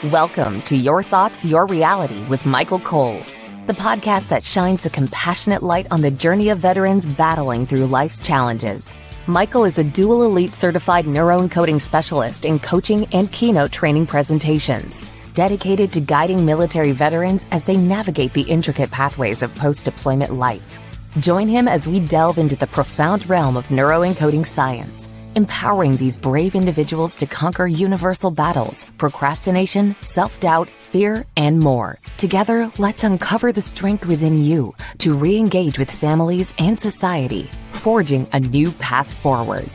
Welcome to Your Thoughts, Your Reality with Michael Cole, the podcast that shines a compassionate light on the journey of veterans battling through life's challenges. Michael is a dual elite certified neuroencoding specialist in coaching and keynote training presentations, dedicated to guiding military veterans as they navigate the intricate pathways of post-deployment life. Join him as we delve into the profound realm of neuroencoding science, empowering these brave individuals to conquer universal battles, procrastination, self-doubt, fear, and more. Together, let's uncover the strength within you to re-engage with families and society, forging a new path forward.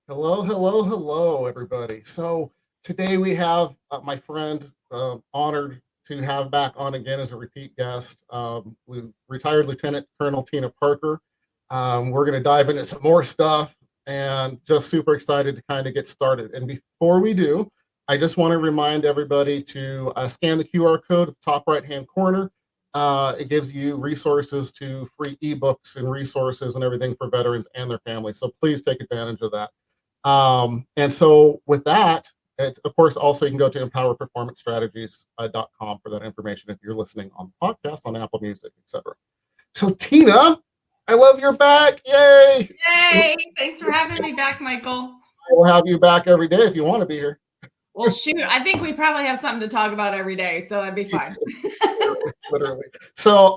Hello, everybody. So today we have my friend, honored to have back on again as a repeat guest, retired Lieutenant Colonel Tina Parker. We're going to dive into some more stuff and just super excited to kind of get started. And before we do, I just want to remind everybody to scan the QR code at the top right-hand corner. It gives you resources to free ebooks and resources and everything for veterans and their families. So please take advantage of that. And so with that, it's, of course, also you can go to empowerperformancestrategies.com for that information if you're listening on the podcast, on Apple Music, etc. So Tina, I love you're back. Yay! Yay! Thanks for having me back, Michael. I will have you back every day if you want to be here. Well, shoot, I think we probably have something to talk about every day, so that'd be fine. Literally. So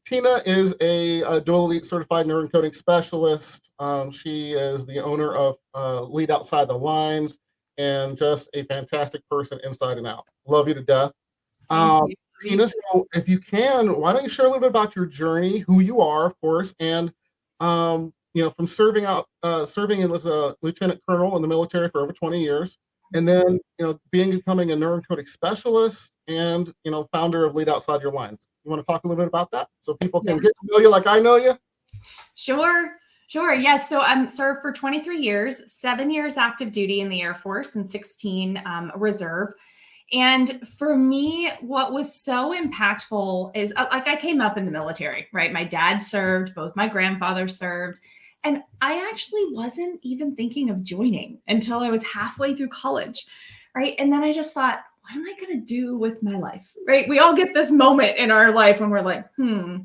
Tina is a dual elite certified neuroencoding specialist. She is the owner of Lead Outside the Lines and just a fantastic person inside and out. Love you to death. Tina, so if you can, why don't you share a little bit about your journey, who you are, of course, and from serving as a lieutenant colonel in the military for over 20 years, and then becoming a neuroencoding specialist and founder of Lead Outside Your Lines. You want to talk a little bit about that so people can get to know you like I know you? Sure. Yes. So I'm served for 23 years, 7 years active duty in the Air Force and 16 reserve. And for me, what was so impactful is like I came up in the military, right? My dad served, both my grandfathers served. And I actually wasn't even thinking of joining until I was halfway through college, right? And then I just thought, what am I going to do with my life, right? We all get this moment in our life when we're like, how am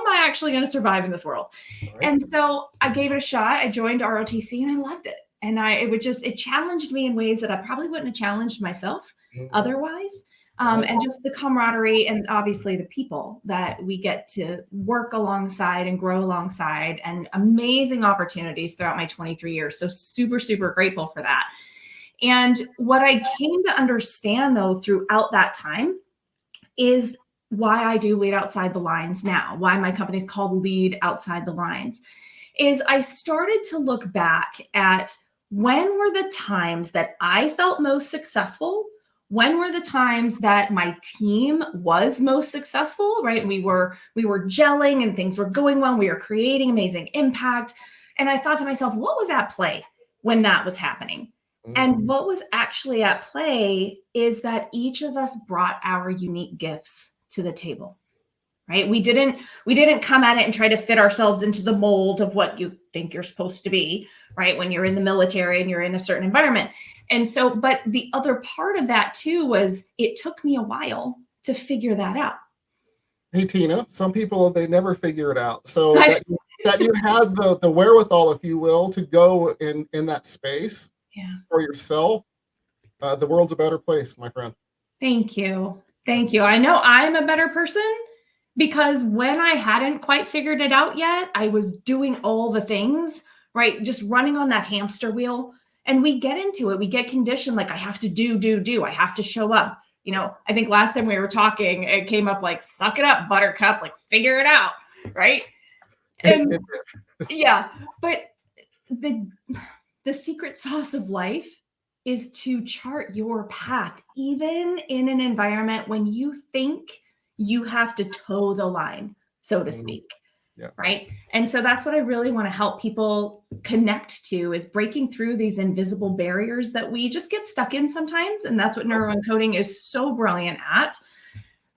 I actually going to survive in this world? Right. And so I gave it a shot. I joined ROTC and I loved it. And it challenged me in ways that I probably wouldn't have challenged myself otherwise. And just the camaraderie and obviously the people that we get to work alongside and grow alongside, and amazing opportunities throughout my 23 years. So super, super grateful for that. And what I came to understand though, throughout that time is why I do Lead Outside the Lines now, why my company's called Lead Outside the Lines, is I started to look back at when were the times that I felt most successful. When were the times that my team was most successful, right? We were gelling and things were going well. We were creating amazing impact. And I thought to myself, what was at play when that was happening? And what was actually at play is that each of us brought our unique gifts to the table, right? We didn't come at it and try to fit ourselves into the mold of what you think you're supposed to be, right? When you're in the military and you're in a certain environment. And so, but the other part of that too was it took me a while to figure that out. Hey, Tina, some people, they never figure it out. So that you had the wherewithal, if you will, to go in that space for yourself, the world's a better place, my friend. Thank you. I know I'm a better person because when I hadn't quite figured it out yet, I was doing all the things, right? Just running on that hamster wheel. And we get into it. We get conditioned like I have to do. I have to show up. I think last time we were talking, it came up like, suck it up, buttercup, like figure it out. Right. And but the secret sauce of life is to chart your path, even in an environment when you think you have to toe the line, so to speak. Yeah. Right. And so that's what I really want to help people connect to, is breaking through these invisible barriers that we just get stuck in sometimes. And that's what neuroencoding is so brilliant at.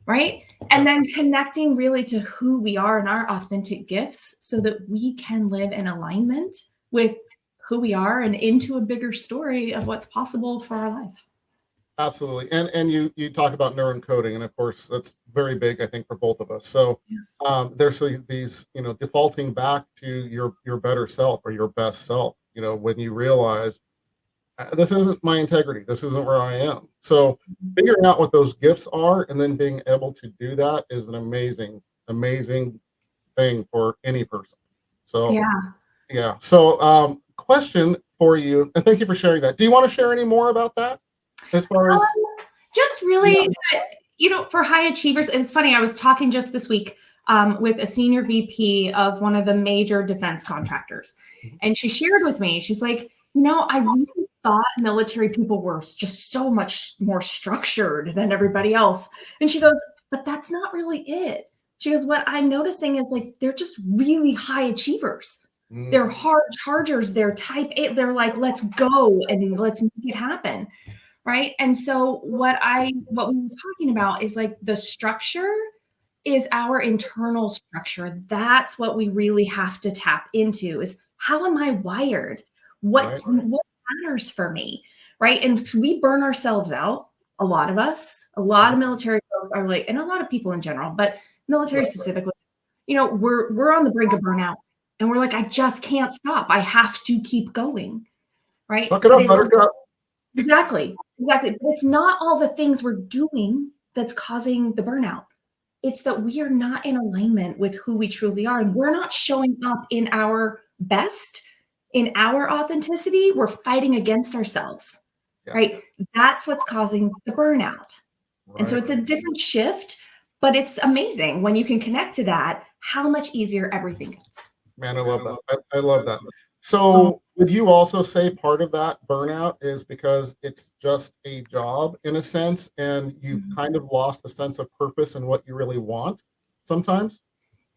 Right. And then connecting really to who we are and our authentic gifts so that we can live in alignment with who we are and into a bigger story of what's possible for our life. Absolutely. And you talk about neuroencoding, and of course that's very big, I think, for both of us. So there's these, defaulting back to your better self or your best self, when you realize this isn't my integrity, this isn't where I am. So figuring out what those gifts are and then being able to do that is an amazing thing for any person. So yeah. So question for you, and thank you for sharing that. Do you want to share any more about that? As far as just really, for high achievers, it was funny. I was talking just this week with a senior VP of one of the major defense contractors. And she shared with me, she's like, I really thought military people were just so much more structured than everybody else. And she goes, but that's not really it. She goes, what I'm noticing is like, they're just really high achievers. They're hard chargers. They're type A. They're like, let's go and let's make it happen. Right. And so what we were talking about is like the structure is our internal structure. That's what we really have to tap into is how am I wired? What matters for me? Right. And so we burn ourselves out. A lot of us, a lot of military folks are like, and a lot of people in general, but military specifically, we're on the brink of burnout and we're like, I just can't stop. I have to keep going. Right. Suck it up, buttercup. Exactly. But it's not all the things we're doing that's causing the burnout. It's that we are not in alignment with who we truly are. And we're not showing up in our best, in our authenticity. We're fighting against ourselves, right? That's what's causing the burnout. Right. And so it's a different shift, but it's amazing when you can connect to that, how much easier everything gets. Man, I love that. I love that. So would you also say part of that burnout is because it's just a job in a sense, and you've kind of lost the sense of purpose and what you really want sometimes?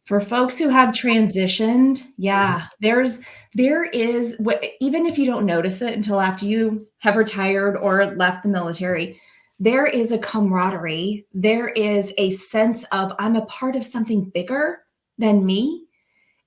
For folks who have transitioned, there is, even if you don't notice it until after you have retired or left the military, there is a camaraderie. There is a sense of I'm a part of something bigger than me.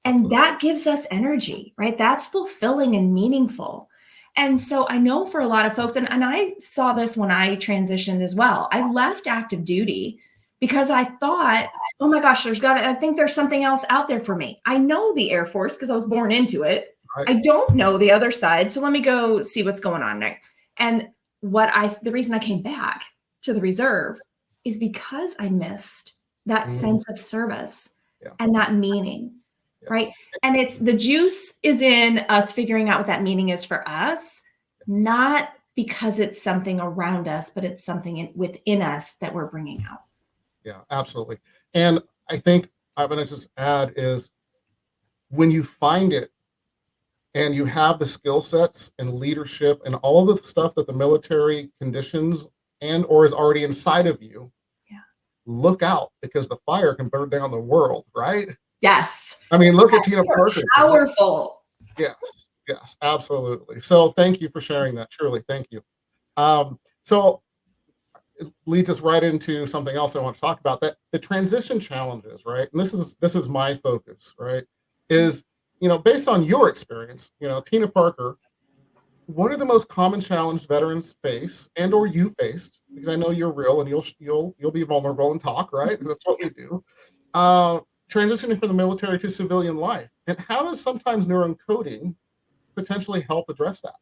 And that gives us energy, right? That's fulfilling and meaningful. And so I know for a lot of folks, and I saw this when I transitioned as well. I left active duty because I thought, oh my gosh, I think there's something else out there for me. I know the Air Force because I was born into it. Right. I don't know the other side. So let me go see what's going on there. And the reason I came back to the reserve is because I missed that sense of service and that meaning. Right. And it's the juice is in us figuring out what that meaning is for us, not because it's something around us, but it's something within us that we're bringing out. Yeah, absolutely. And I think I'm going to just add is when you find it and you have the skill sets and leadership and all of the stuff that the military conditions and or is already inside of you, look out because the fire can burn down the world, right? Yes. I mean, look at Tina Parker. Powerful. Yes, absolutely. So thank you for sharing that. Truly, thank you. So it leads us right into something else I want to talk about, that the transition challenges, right? And this is my focus, right? Is, based on your experience, Tina Parker, what are the most common challenges veterans face and or you faced? Because I know you're real and you'll be vulnerable and talk, right? That's what we do. Transitioning from the military to civilian life. And how does sometimes neuroencoding potentially help address that?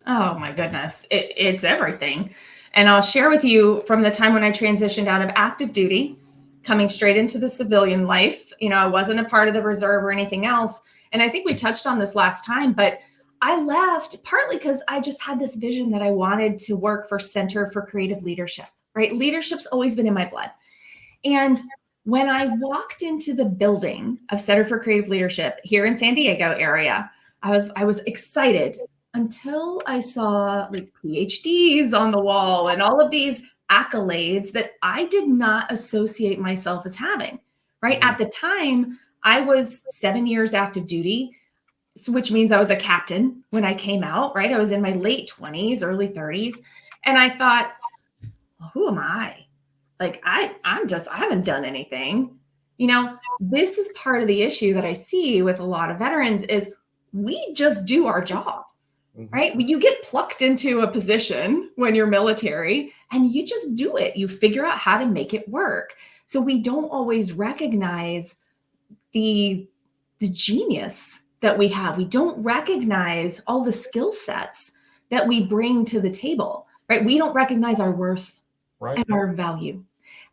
Oh my goodness. It's everything. And I'll share with you from the time when I transitioned out of active duty, coming straight into the civilian life. I wasn't a part of the reserve or anything else. And I think we touched on this last time, but I left partly because I just had this vision that I wanted to work for Center for Creative Leadership, right? Leadership's always been in my blood. And when I walked into the building of Center for Creative Leadership here in San Diego area, I was excited until I saw like PhDs on the wall and all of these accolades that I did not associate myself as having, right? At the time, I was 7 years active duty, which means I was a captain when I came out, right? I was in my late 20s, early 30s. And I thought, well, who am I? Like, I haven't done anything. This is part of the issue that I see with a lot of veterans is we just do our job. right? You get plucked into a position when you're military and you just do it. You figure out how to make it work. So we don't always recognize the genius that we have. We don't recognize all the skill sets that we bring to the table, right? We don't recognize our worth and our value.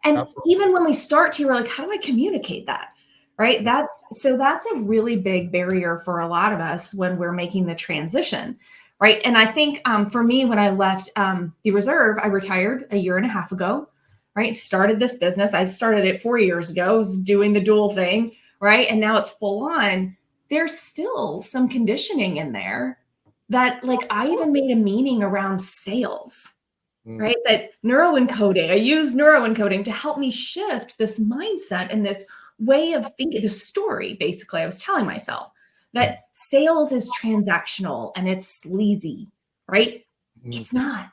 And even when we start to, we're like, how do I communicate that? Right. That's a really big barrier for a lot of us when we're making the transition. Right. And I think for me, when I left the reserve, I retired a year and a half ago. Right. Started this business. I started it 4 years ago, was doing the dual thing. Right. And now it's full on. There's still some conditioning in there that, like, I even made a meaning around sales. Right. That neuroencoding, I use neuroencoding to help me shift this mindset and this way of thinking, the story. Basically, I was telling myself that sales is transactional and it's sleazy, right? It's not.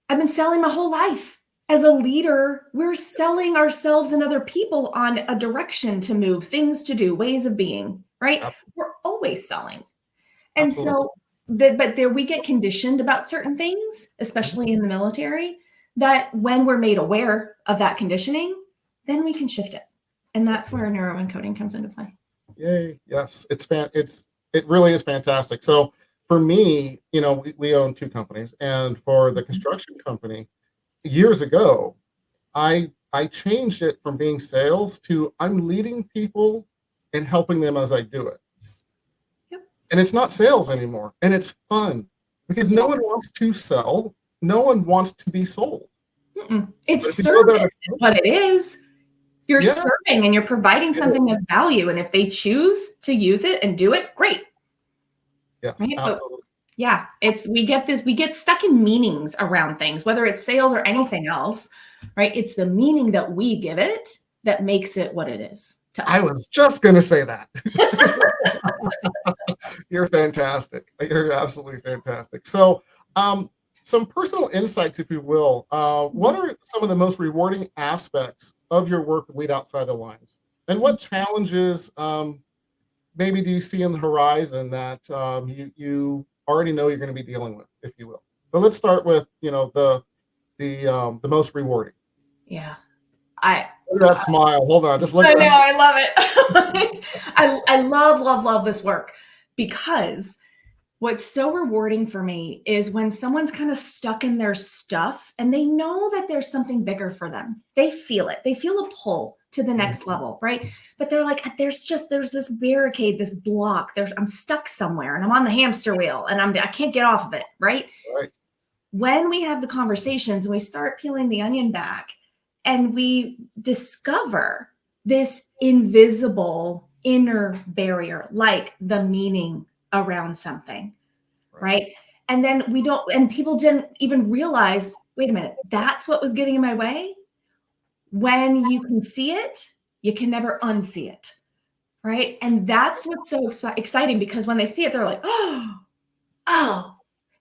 I've been selling my whole life. As a leader, we're selling ourselves and other people on a direction to move, things to do, ways of being, right? We're always selling. And so, but there we get conditioned about certain things, especially in the military, that when we're made aware of that conditioning, then we can shift it. And that's where neuroencoding comes into play. Yay. Yes. It really is fantastic. So for me, we own 2 companies, and for the construction company years ago, I changed it from being sales to I'm leading people and helping them as I do it. Yep. And it's not sales anymore. And it's fun because no one wants to sell. No one wants to be sold. It's service is what it is. You're serving and you're providing something of value. And if they choose to use it and do it, great. Yes, right? Absolutely. But we get stuck in meanings around things, whether it's sales or anything else, right? It's the meaning that we give it that makes it what it is to us. I was just going to say that. You're fantastic. You're absolutely fantastic. So, some personal insights, if you will. What are some of the most rewarding aspects of your work with Lead Outside the Lines? And what challenges maybe do you see on the horizon that you already know you're going to be dealing with, if you will? But let's start with, the most rewarding. Yeah. Look at that smile. Hold on. Just look at that. I love it. I love this work, because what's so rewarding for me is when someone's kind of stuck in their stuff and they know that there's something bigger for them. They feel it. They feel a pull to the next level, right? But they're like, there's this barricade, this block. I'm stuck somewhere and I'm on the hamster wheel and I can't get off of it, right? Right. When we have the conversations and we start peeling the onion back and we discover this invisible inner barrier, like the meaning around something, right? And then people didn't even realize, wait a minute, that's what was getting in my way. When you can see it, you can never unsee it, right? And that's what's so exciting, because when they see it, they're like, oh.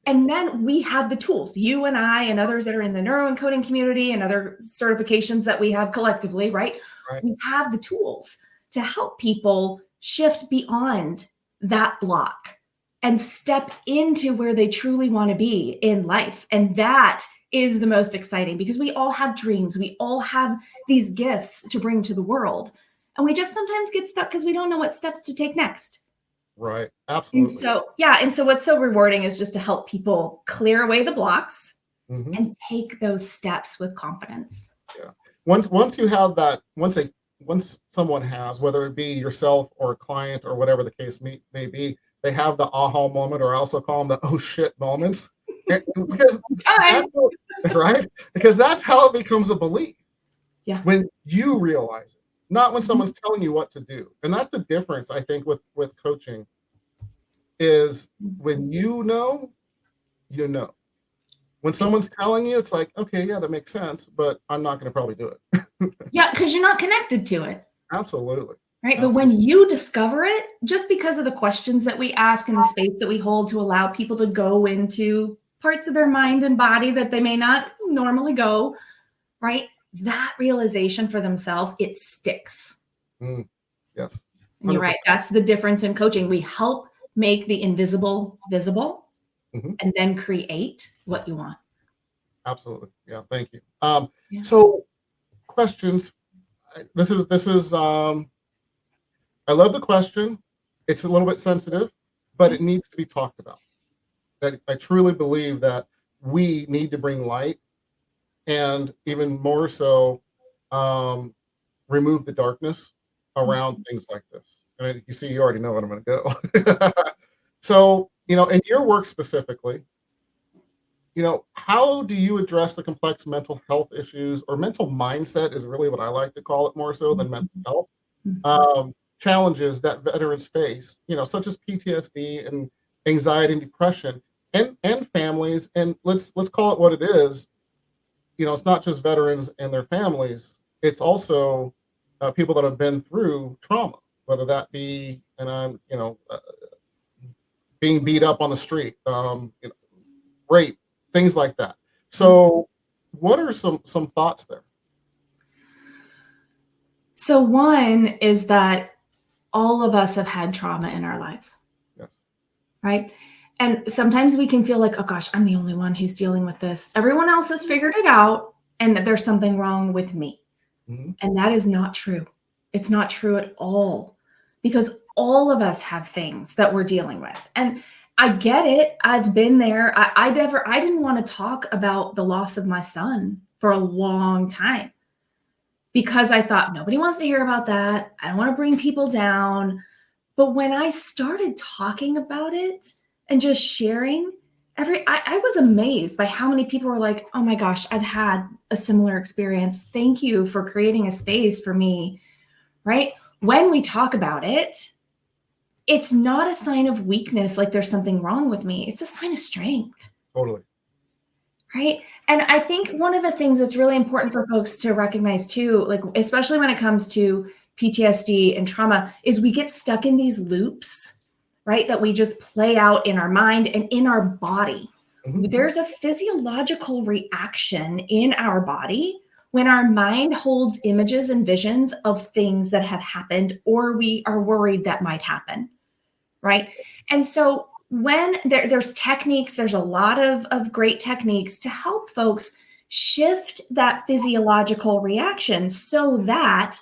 And then we have the tools, you and I and others that are in the neuroencoding community and other certifications that we have collectively, right? We have the tools to help people shift beyond that block and step into where they truly want to be in life. And that is the most exciting, because we all have dreams. We all have these gifts to bring to the world. And we just sometimes get stuck because we don't know what steps to take next. Right. Absolutely. And so what's so rewarding is just to help people clear away the blocks and take those steps with confidence. Yeah. Once you have that, once someone has, whether it be yourself or a client or whatever the case may be, they have the aha moment, or I also call them the oh shit moments. Because that's how it becomes a belief. Yeah. When you realize it, not when someone's telling you what to do. And that's the difference, I think, with coaching, is when you know. When someone's telling you, it's like, okay, yeah, that makes sense, but I'm not going to probably do it. Yeah, because you're not connected to it. Absolutely. Right. Absolutely. But when you discover it, just because of the questions that we ask and the space that we hold to allow people to go into parts of their mind and body that they may not normally go, right? That realization for themselves, it sticks. Yes. 100%. And you're right. That's the difference in coaching. We help make the invisible visible, and then create what you want. Absolutely. Yeah. Thank you. Yeah. So questions. This is I love the question. It's a little bit sensitive, but it needs to be talked about. That I truly believe that we need to bring light, and even more so, remove the darkness around things like this. I mean, you see, you already know what I'm going to go. So, in your work specifically, how do you address the complex mental health issues, or mental mindset is really what I like to call it, more so than mental health, challenges that veterans face, such as PTSD and anxiety and depression, and families. And let's call it what it is. It's not just veterans and their families. It's also people that have been through trauma, whether that be, being beat up on the street, rape, things like that. So, what are some thoughts there? So one is that all of us have had trauma in our lives. Yes. Right? And sometimes we can feel like, oh gosh, I'm the only one who's dealing with this. Everyone else has figured it out, and that there's something wrong with me. And that is not true. It's not true at all, because all of us have things that we're dealing with. And I get it. I've been there. I didn't want to talk about the loss of my son for a long time, because I thought nobody wants to hear about that. I don't want to bring people down. But when I started talking about it and just sharing, I was amazed by how many people were like, oh my gosh, I've had a similar experience. Thank you for creating a space for me, right? When we talk about it, it's not a sign of weakness, like there's something wrong with me. It's a sign of strength. Totally. Right. And I think one of the things that's really important for folks to recognize too, like, especially when it comes to PTSD and trauma, is we get stuck in these loops, right? That we just play out in our mind and in our body. There's a physiological reaction in our body when our mind holds images and visions of things that have happened, or we are worried that might happen, right? And so when there's techniques, there's a lot of great techniques to help folks shift that physiological reaction so that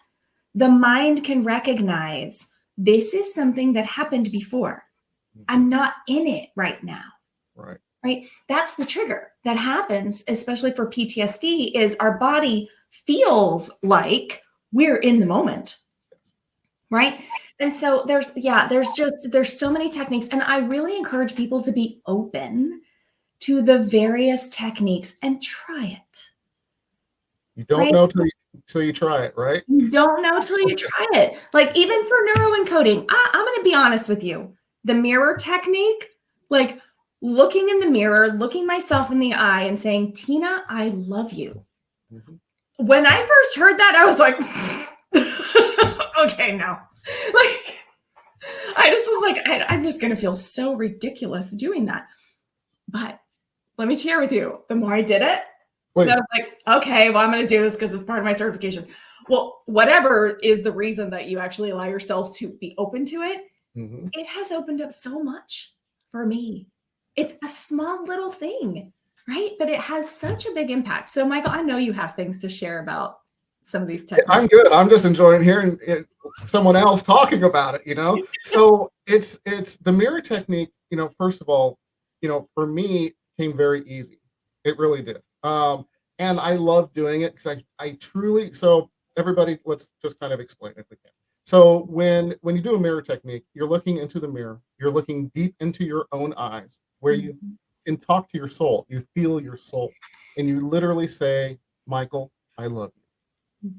the mind can recognize this is something that happened before. I'm not in it right now. Right? That's the trigger that happens, especially for PTSD, is our body feels like we're in the moment. Right? And so there's so many techniques, and I really encourage people to be open to the various techniques and try it. You don't know till you try it, right? You don't know till you try it. Like, even for neuroencoding, I'm going to be honest with you. The mirror technique, like looking in the mirror, looking myself in the eye and saying, Tina, I love you. When I first heard that, I was like, okay, no. Like, I just was like, I'm just going to feel so ridiculous doing that. But let me share with you, the more I did it, I was like, okay, well, I'm going to do this because it's part of my certification. Well, whatever is the reason that you actually allow yourself to be open to it, it has opened up so much for me. It's a small little thing, right? But it has such a big impact. So, Michael, I know you have things to share about some of these techniques. I'm good. I'm just enjoying hearing someone else talking about it, So it's the mirror technique, first of all, for me, came very easy. It really did. And I love doing it because I truly, so everybody, let's just kind of explain if we can. So when you do a mirror technique, you're looking into the mirror, you're looking deep into your own eyes, where you can talk to your soul, you feel your soul, and you literally say, Michael, I love you.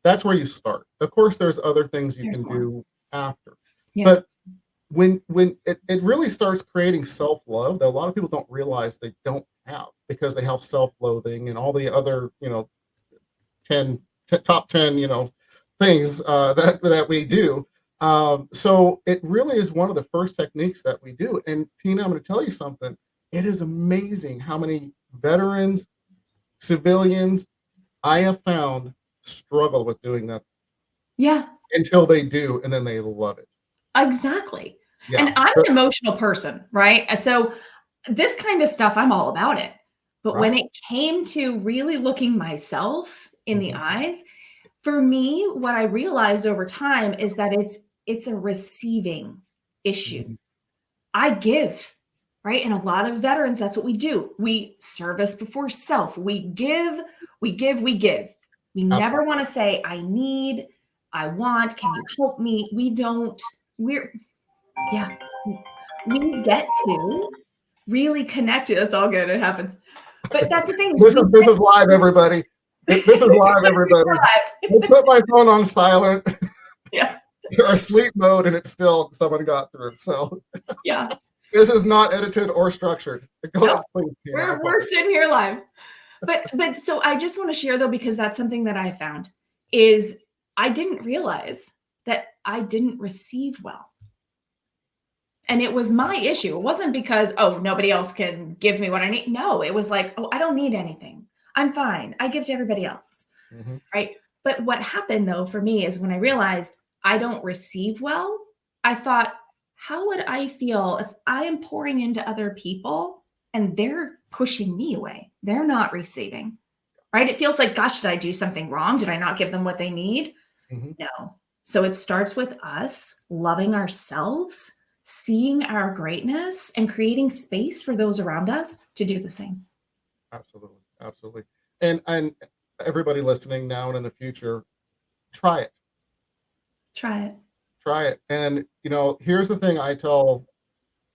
That's where you start. Of course, there's other things you can do after. But when it really starts creating self-love that a lot of people don't realize they don't have, because they have self-loathing and all the other, top 10, things that we do. So it really is one of the first techniques that we do. And Tina, I'm going to tell you something. It is amazing how many veterans, civilians I have found struggle with doing that. Yeah. Until they do, and then they love it. Exactly. Yeah. And I'm an emotional person, right? So this kind of stuff, I'm all about it. But when Right. it came to really looking myself in the Mhm. eyes, for me, what I realized over time is that it's a receiving issue. Mhm. I give, right? And a lot of veterans, that's what we do. We service before self. We give, we give, we give. We never Absolutely. want to say, I need, I want, can you help me? We don't, yeah, we get to really connect it. That's all good. It happens. But that's the thing is This we is this is live, everybody. This is live, everybody. I put my phone on silent yeah, or sleep mode, and it's still someone got through. So yeah. this is not edited or structured. Go No, ahead, please. Tina. we're sitting here live. But so I just want to share though, because that's something that I found is I didn't realize that I didn't receive well. And it was my issue. It wasn't because, oh, nobody else can give me what I need. No, it was like, oh, I don't need anything. I'm fine. I give to everybody else. Mhm. Right. But what happened though for me is when I realized I don't receive well, I thought, how would I feel if I am pouring into other people and they're pushing me away? They're not receiving. Right. It feels like, gosh, did I do something wrong? Did I not give them what they need? Mhm. No. So it starts with us loving ourselves, seeing our greatness, and creating space for those around us to do the same. Absolutely, absolutely. And everybody listening now and in the future, try it. Try it. Try it. And here's the thing I tell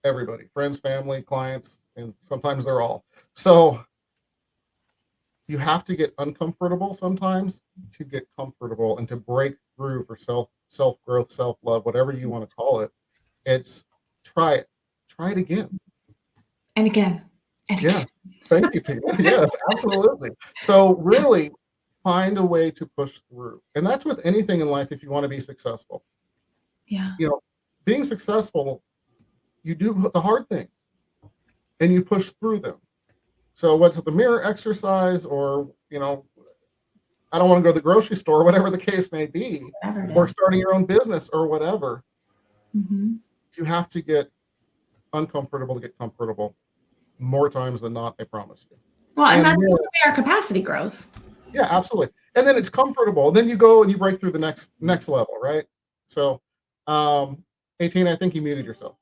everybody, friends, family, clients, and sometimes they're all. So you have to get uncomfortable sometimes to get comfortable and to break through for self growth, self love, whatever you want to call it. It's try it. Try it again. And again. And again. Yes. Thank you, Tina. Yes, absolutely. So really find a way to push through. And that's with anything in life if you want to be successful. Yeah. Being successful, you do the hard things and you push through them. So what's the mirror exercise or, I don't want to go to the grocery store, whatever the case may be, Whatever it or is. starting your own business or whatever, Mm-hmm. you have to get uncomfortable to get comfortable more times than not, I promise you. Well, and And that's the then, way our capacity grows. yeah, absolutely. And then it's comfortable. Then you go and you break through the next level, right? So, 18, I think you muted yourself.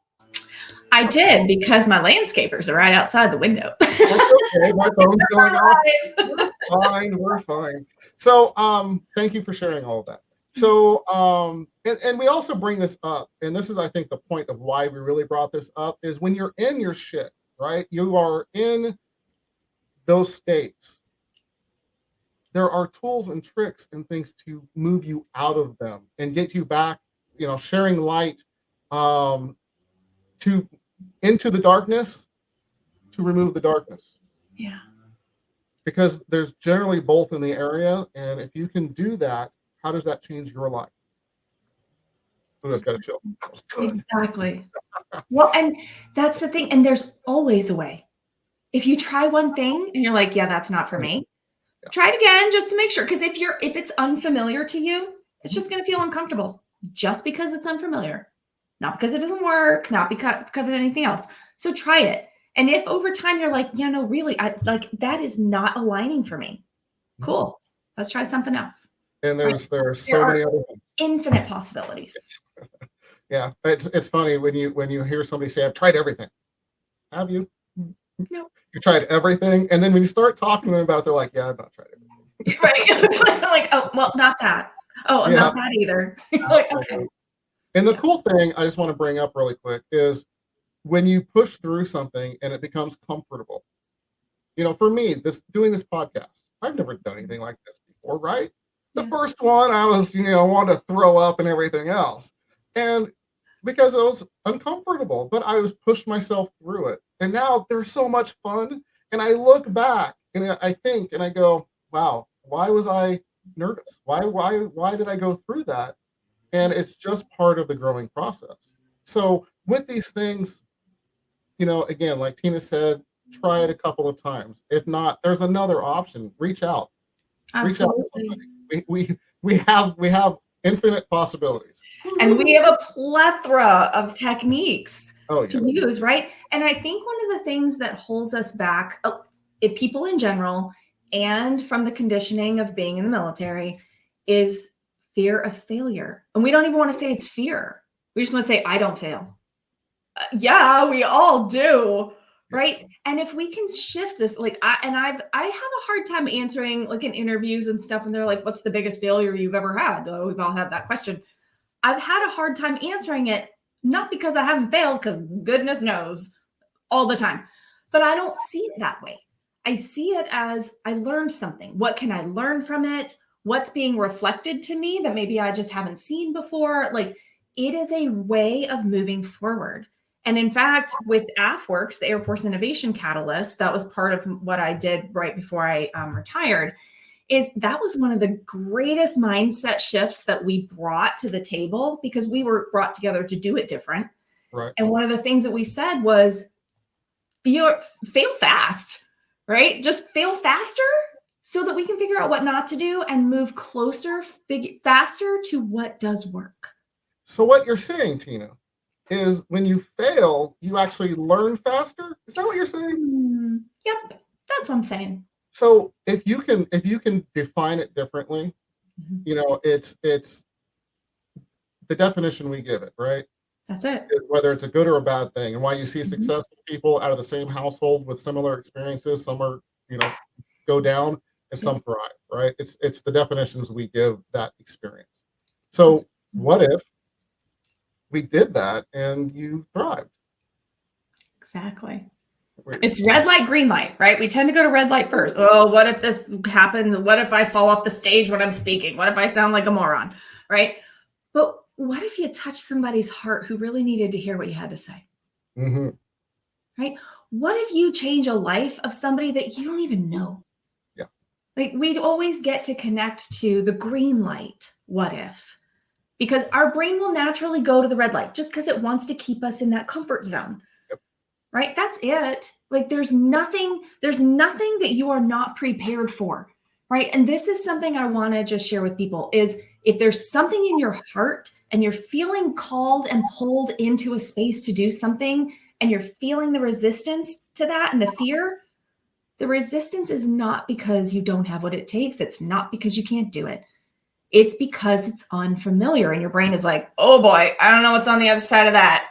I did because my landscapers are right outside the window. That's okay. My phone's going off. We're fine. We're fine. So, thank you for sharing all of that. So, and we also bring this up, and this is, I think, the point of why we really brought this up is when you're in your shit, right? You are in those states. There are tools and tricks and things to move you out of them and get you back, sharing light, to into the darkness to remove the darkness. Yeah. Because there's generally both in the area. And if you can do that, how does that change your life? Oh, that's got to chill. That was good. Exactly. Well, and that's the thing. And there's always a way. If you try one thing and you're like, yeah, that's not for me, Yeah. try it again just to make sure. Because if it's unfamiliar to you, it's just going to feel uncomfortable just because it's unfamiliar, not because it doesn't work, not because of anything else. So try it. And if over time you're like, yeah, no, really, I like that is not aligning for me. Cool. Let's try something else. And there are so There many are other things. infinite possibilities. Yeah, it's funny when you hear somebody say, "I've tried everything." Have you? No. You tried everything, and then when you start talking to them about it, they're like, "Yeah, I've not tried everything." Right. Like, oh, well, not that. Oh, Yeah. not that either. Like, okay. Absolutely. And the cool thing I just want to bring up really quick is when you push through something and it becomes comfortable. For me, doing this podcast, I've never done anything like this before, right? The Yeah. first one, I was, wanted to throw up and everything else. And because it was uncomfortable, but I was pushed myself through it. And now they're so much fun. And I look back and I think and I go, wow, why was I nervous? Why did I go through that? And it's just part of the growing process. So with these things, again, like Tina said, try it a couple of times. If not, there's another option. Reach out. Reach out to Absolutely. somebody. We have infinite possibilities. And we have a plethora of techniques Oh, to yeah. use, right? And I think one of the things that holds us back, people in general, and from the conditioning of being in the military, is fear of failure. And we don't even want to say it's fear. We just want to say, I don't fail. Yeah, we all do. Right. Yes. And if we can shift this, like I have a hard time answering like in interviews and stuff. And they're like, what's the biggest failure you've ever had? Oh, we've all had that question. I've had a hard time answering it, not because I haven't failed, because goodness knows all the time, but I don't see it that way. I see it as I learned something. What can I learn from it? What's being reflected to me that maybe I just haven't seen before? Like, it is a way of moving forward. And in fact, with AFWorks, the Air Force Innovation Catalyst, that was part of what I did right before I retired, is that was one of the greatest mindset shifts that we brought to the table because we were brought together to do it different. Right. And one of the things that we said was fail fast, right? Just fail faster so that we can figure out what not to do and move closer, faster to what does work. So what you're saying, Tina, is when you fail, you actually learn faster? Is that what you're saying? Yep, that's what I'm saying. So if you can define it differently, it's the definition we give it, right? That's it. Whether it's a good or a bad thing, and why you see successful people out of the same household with similar experiences, some are, go down and some thrive, right? It's the definitions we give that experience. So what if we did that and you thrived? Exactly. It's red light, green light, right? We tend to go to red light first. Oh, what if this happens? What if I fall off the stage when I'm speaking? What if I sound like a moron, right? But what if you touch somebody's heart who really needed to hear what you had to say? Mm-hmm. Right? What if you change a life of somebody that you don't even know? Yeah. Like, we'd always get to connect to the green light. What if? Because our brain will naturally go to the red light just because it wants to keep us in that comfort zone. Yep. Right? That's it. Like, there's nothing that you are not prepared for. Right? And this is something I want to just share with people is if there's something in your heart and you're feeling called and pulled into a space to do something and you're feeling the resistance to that and the fear, the resistance is not because you don't have what it takes. It's not because you can't do it. It's because it's unfamiliar and your brain is like, oh boy, I don't know what's on the other side of that.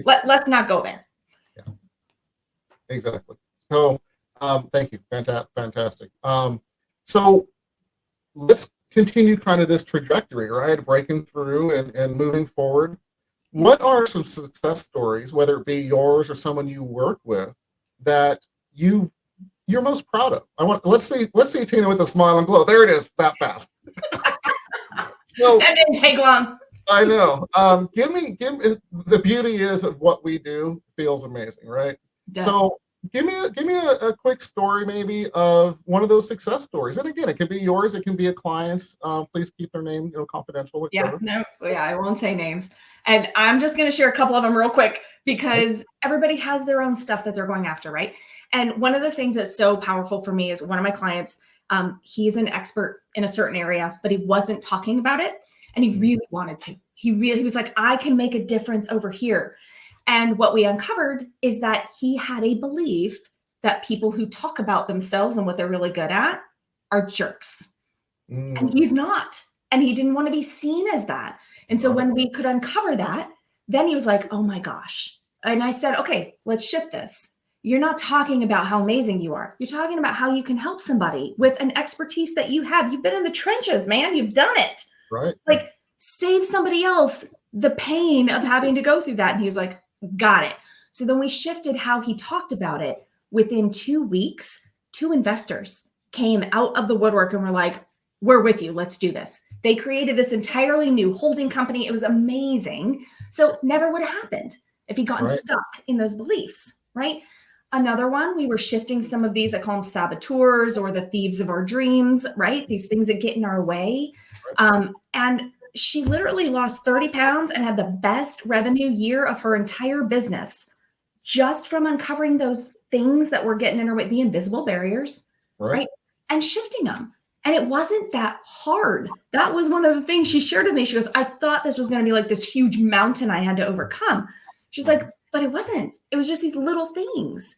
Let's not go there. Yeah, exactly. So thank you. Fantastic. So let's continue kind of this trajectory, right? Breaking through and moving forward. What are some success stories, whether it be yours or someone you work with, that you're most proud of? Let's see Tina with a smile and glow. There it is, that fast. So, that didn't take long. I know. Give me the beauty is of what we do feels amazing, right? So give me a quick story maybe of one of those success stories. And again, it can be yours, it can be a client's. Please keep their name confidential. I won't say names. And I'm just going to share a couple of them real quick because everybody has their own stuff that they're going after, right? And one of the things that's so powerful for me is one of my clients, he's an expert in a certain area, but he wasn't talking about it. And he really wanted to. He was like, I can make a difference over here. And what we uncovered is that he had a belief that people who talk about themselves and what they're really good at are jerks. And he's not. And he didn't want to be seen as that. And so when we could uncover that, then he was like, oh my gosh. And I said, okay, let's shift this. You're not talking about how amazing you are. You're talking about how you can help somebody with an expertise that you have. You've been in the trenches, man. You've done it. Right. Like, save somebody else the pain of having to go through that. And he was like, got it. So then we shifted how he talked about it. Within 2 weeks, 2 investors came out of the woodwork and were like, we're with you. Let's do this. They created this entirely new holding company. It was amazing. So never would have happened if he'd gotten stuck in those beliefs, right? Another one, we were shifting some of these, I call them saboteurs or the thieves of our dreams, right? These things that get in our way. And she literally lost 30 pounds and had the best revenue year of her entire business just from uncovering those things that were getting in her way, the invisible barriers, right? And shifting them. And it wasn't that hard. That was one of the things she shared with me. She goes, I thought this was going to be like this huge mountain I had to overcome. She's like, but it wasn't. It was just these little things.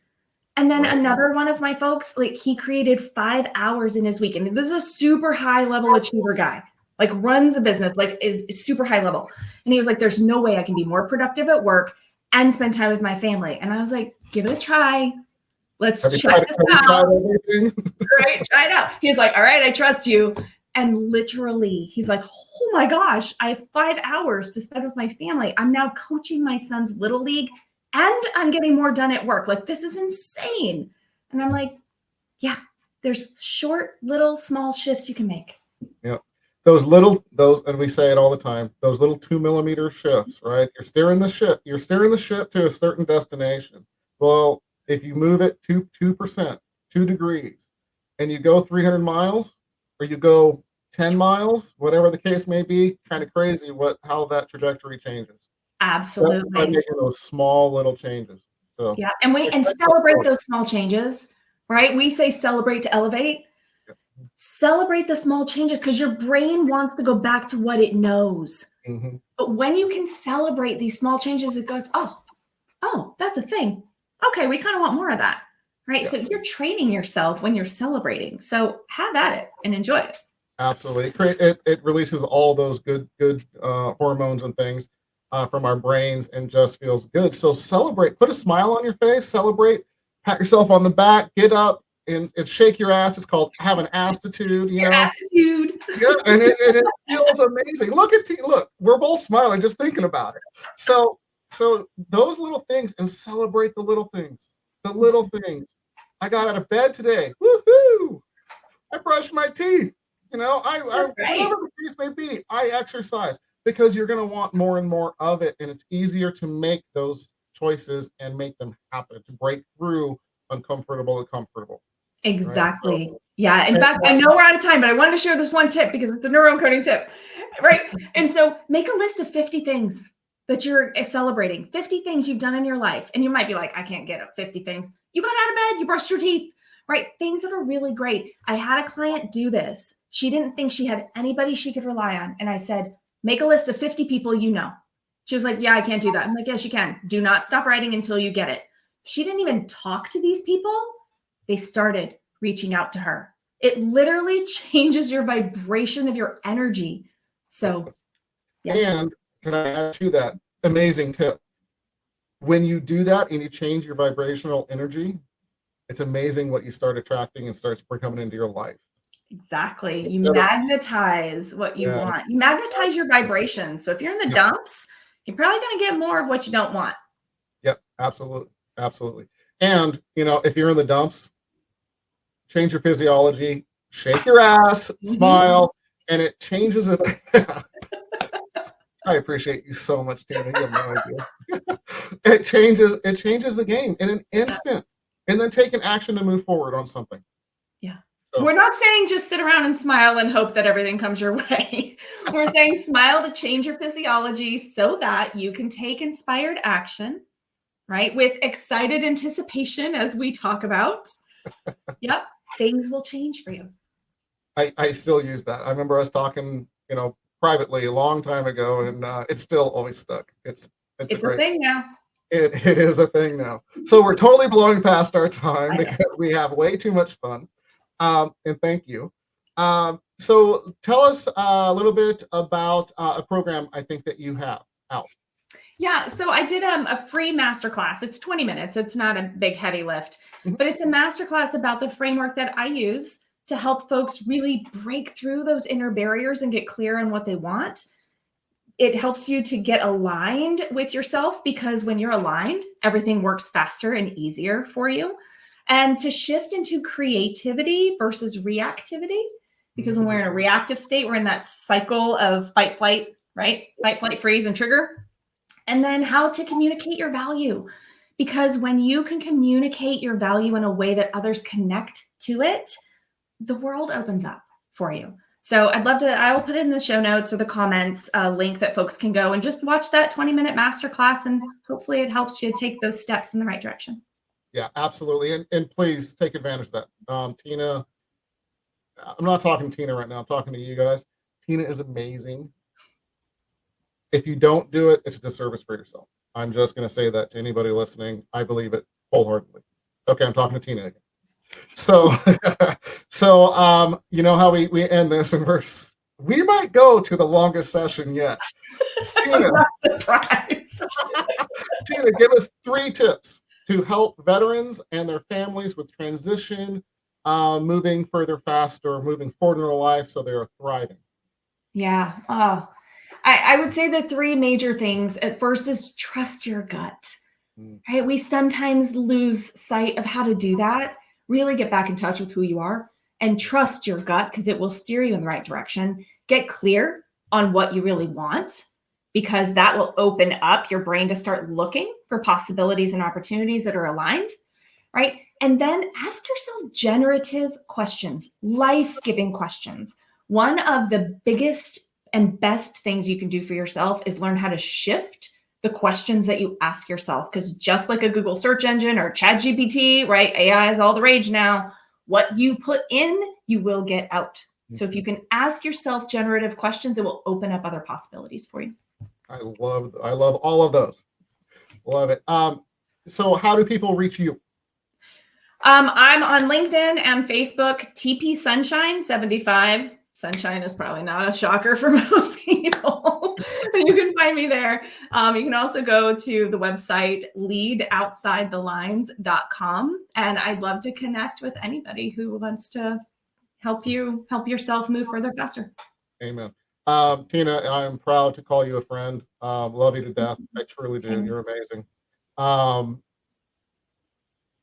And then Right. another one of my folks, like he created 5 hours in his week. And this is a super high level achiever guy, like runs a business, like is super high level. And he was like, there's no way I can be more productive at work and spend time with my family. And I was like, give it a try. Let's check this out. Right? Try it out. He's like, all right, I trust you. And literally, he's like, oh my gosh, I have 5 hours to spend with my family. I'm now coaching my son's little league and I'm getting more done at work. Like, this is insane. And I'm like, yeah, there's short, little, small shifts you can make. Yeah. And we say it all the time, those little 2 millimeter shifts, right? You're steering the ship to a certain destination. Well, if you move it 2%, 2 degrees, and you go 300 miles or you go 10 miles, whatever the case may be, kind of crazy how that trajectory changes. Absolutely. That's by making those small little changes. So yeah, and celebrate those small changes, right? We say celebrate to elevate. Celebrate the small changes because your brain wants to go back to what it knows. Mm-hmm. But when you can celebrate these small changes, it goes, oh, that's a thing. Okay, we kind of want more of that, right? Yeah. So you're training yourself when you're celebrating. So have at it and enjoy it. Absolutely. It releases all those good hormones and things from our brains and just feels good. So celebrate, put a smile on your face, celebrate, pat yourself on the back, get up and shake your ass. It's called have an attitude, you know. Attitude. Yeah, and it feels amazing. Look, we're both smiling just thinking about it. So those little things, and celebrate the little things. The little things. I got out of bed today. Woohoo! I brushed my teeth. You know, whatever the case may be, I exercise because you're going to want more and more of it, and it's easier to make those choices and make them happen, to break through uncomfortable to comfortable. Exactly. Right? So, yeah. In fact, I know we're out of time, but I wanted to share this one tip because it's a neurocoding tip, right? And so make a list of 50 things that you're celebrating, 50 things you've done in your life. And you might be like, I can't get up 50 things. You got out of bed, you brushed your teeth, right? Things that are really great. I had a client do this. She didn't think she had anybody she could rely on. And I said, make a list of 50 people you know. She was like, yeah, I can't do that. I'm like, yes, you can. Do not stop writing until you get it. She didn't even talk to these people. They started reaching out to her. It literally changes your vibration of your energy. So, yeah. And can I add to that amazing tip? When you do that and you change your vibrational energy, it's amazing what you start attracting and starts coming into your life. Exactly. You magnetize what you want. You magnetize your vibration. So if you're in the dumps, you're probably going to get more of what you don't want. Yep, absolutely. Absolutely. And, if you're in the dumps, change your physiology, shake your ass, smile, and it changes it. I appreciate you so much, Tina. You have no idea. It changes the game in an instant, and then take an action to move forward on something. Yeah. So, we're not saying just sit around and smile and hope that everything comes your way. We're saying smile to change your physiology so that you can take inspired action, right? With excited anticipation, as we talk about. Yep. Things will change for you. I still use that. I remember us talking, privately a long time ago, and it's still always stuck. It's a thing now. It is a thing now. So we're totally blowing past our time because we have way too much fun. And thank you. So tell us a little bit about a program I think that you have out. Yeah, so I did a free masterclass. It's 20 minutes. It's not a big, heavy lift, but it's a masterclass about the framework that I use to help folks really break through those inner barriers and get clear on what they want. It helps you to get aligned with yourself because when you're aligned, everything works faster and easier for you. And to shift into creativity versus reactivity, because when we're in a reactive state, we're in that cycle of fight, flight, right? Fight, flight, freeze, and trigger. And then how to communicate your value. Because when you can communicate your value in a way that others connect to it, the world opens up for you. So I will put it in the show notes or the comments, a link that folks can go and just watch that 20-minute masterclass. And hopefully it helps you take those steps in the right direction. Yeah, absolutely. And please take advantage of that. Tina, I'm not talking to Tina right now. I'm talking to you guys. Tina is amazing. If you don't do it, it's a disservice for yourself. I'm just going to say that to anybody listening. I believe it wholeheartedly. Okay, I'm talking to Tina again. So, you know how we end this in verse. We might go to the longest session yet. Tina, I'm not surprised. Tina, give us 3 tips to help veterans and their families with transition, moving further faster, moving forward in their life so they are thriving. Yeah. Oh, I would say the 3 major things at first is trust your gut. Right? We sometimes lose sight of how to do that. Really get back in touch with who you are and trust your gut because it will steer you in the right direction. Get clear on what you really want because that will open up your brain to start looking for possibilities and opportunities that are aligned, right? And then ask yourself generative questions, life-giving questions. One of the biggest and best things you can do for yourself is learn how to shift the questions that you ask yourself. Because just like a Google search engine or ChatGPT, right? AI is all the rage now. What you put in, you will get out. So if you can ask yourself generative questions, it will open up other possibilities for you. I love all of those. Love it. So how do people reach you? I'm on LinkedIn and Facebook, TP Sunshine 75. Sunshine is probably not a shocker for most people. You can find me there. You can also go to the website leadoutsidethelines.com. And I'd love to connect with anybody who wants to help yourself move further faster. Amen. Tina, I'm proud to call you a friend. Love you to death. I truly do. You're amazing.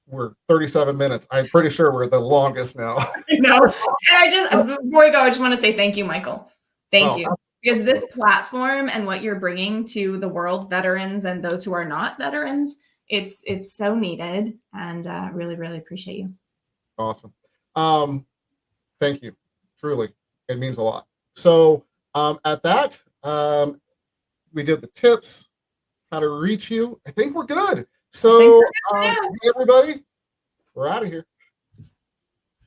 We're 37 minutes. I'm pretty sure we're the longest now. No. And before we go, I just want to say thank you, Michael. Thank you. Because this platform and what you're bringing to the world, veterans and those who are not veterans, it's so needed, and really, really appreciate you. Awesome. Thank you. Truly, it means a lot. So at that, we did the tips, how to reach you. I think we're good. So, hey, everybody, we're out of here.